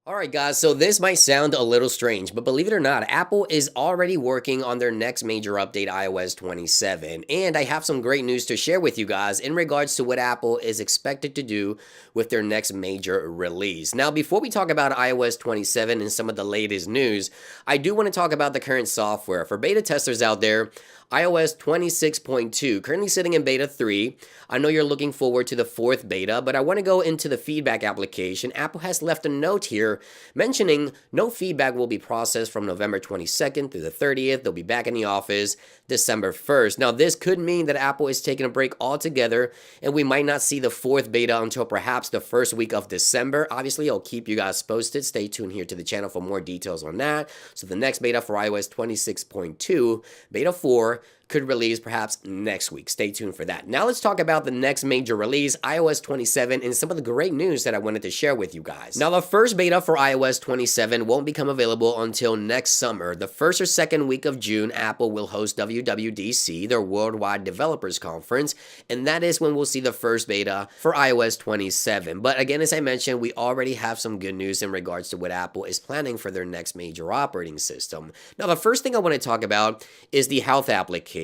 Alright guys, so this might sound a little strange, but believe it or not, Apple is already working on their next major update, iOS 27. And I have some great news to share with you guys in regards to what Apple is expected to do with their next major release. Now, before we talk about iOS 27 and some of the latest news, I do want to talk about the current software. For beta testers out there, iOS 26.2, currently sitting in beta 3. I know you're looking forward to the 4th beta, but I want to go into the feedback application. Apple has left a note here mentioning no feedback will be processed from November 22nd through the 30th. They'll be back in the office December 1st. Now, this could mean that Apple is taking a break altogether, and we might not see the 4th beta until perhaps the first week of December. Obviously, I'll keep you guys posted. Stay tuned here to the channel for more details on that. So the next beta for iOS 26.2, beta 4, could release perhaps next week. Stay tuned for that. Now let's talk about the next major release, iOS 27, and some of the great news that I wanted to share with you guys. Now, the first beta for iOS 27 won't become available until next summer. The first or second week of June, Apple will host WWDC, their Worldwide Developers Conference, and that is when we'll see the first beta for iOS 27. But again, as I mentioned, we already have some good news in regards to what Apple is planning for their next major operating system. Now, the first thing I want to talk about is the health application.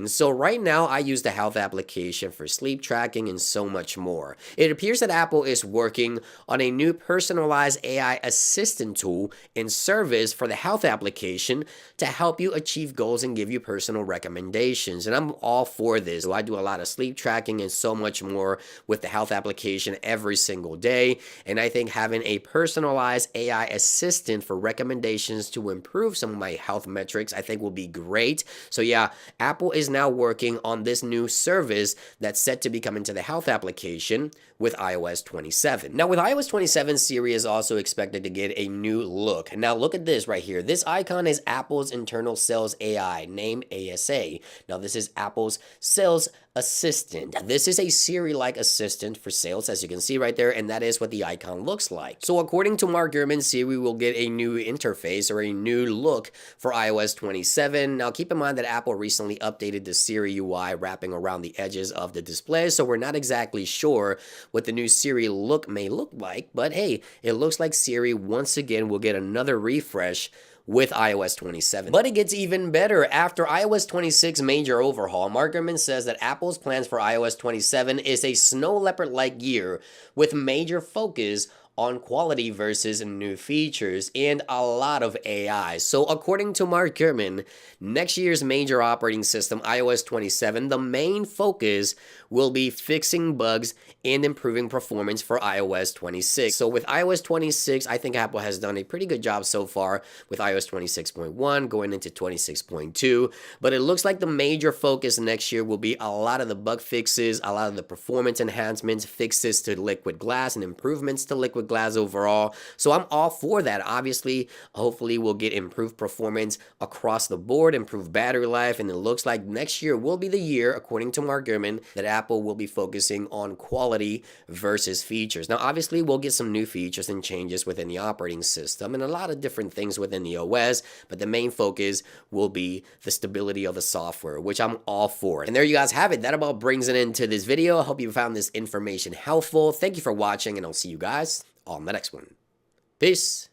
So right now, I use the health application for sleep tracking and so much more. It appears that Apple is working on a new personalized AI assistant tool and service for the health application to help you achieve goals and give you personal recommendations. And I'm all for this. So I do a lot of sleep tracking and so much more with the health application every single day. And I think having a personalized AI assistant for recommendations to improve some of my health metrics, I think will be great. So yeah, Apple is now working on this new service that's set to be coming to the health application with iOS 27. Now, with iOS 27, Siri is also expected to get a new look. Now, look at this right here. This icon is Apple's internal sales AI, named ASA. Now, this is Apple's sales assistant. This is a Siri-like assistant for sales, as you can see right there, and that is what the icon looks like. So according to Mark Gurman, Siri will get a new interface or a new look for iOS 27. Now keep in mind that Apple recently updated the Siri UI, wrapping around the edges of the display, so we're not exactly sure what the new Siri look may look like, but hey, it looks like Siri once again will get another refresh with iOS 27. But it gets even better. After iOS 26 major overhaul, Mark Gurman says that Apple's plans for iOS 27 is a snow leopard-like year with major focus on quality versus new features and a lot of AI. So according to Mark Gurman, next year's major operating system, iOS 27, the main focus will be fixing bugs and improving performance for iOS 26. So with iOS 26, I think Apple has done a pretty good job so far with iOS 26.1 going into 26.2, but it looks like the major focus next year will be a lot of the bug fixes, a lot of the performance enhancements, fixes to liquid glass and improvements to liquid glass overall. So I'm all for that. Obviously, hopefully we'll get improved performance across the board, improved battery life, and it looks like next year will be the year, according to Mark Gurman, that Apple will be focusing on quality versus features. Now, obviously, we'll get some new features and changes within the operating system and a lot of different things within the OS, but the main focus will be the stability of the software, which I'm all for. And there you guys have it. That about brings it into this video. I hope you found this information helpful. Thank you for watching, and I'll see you guys on the next one. Peace.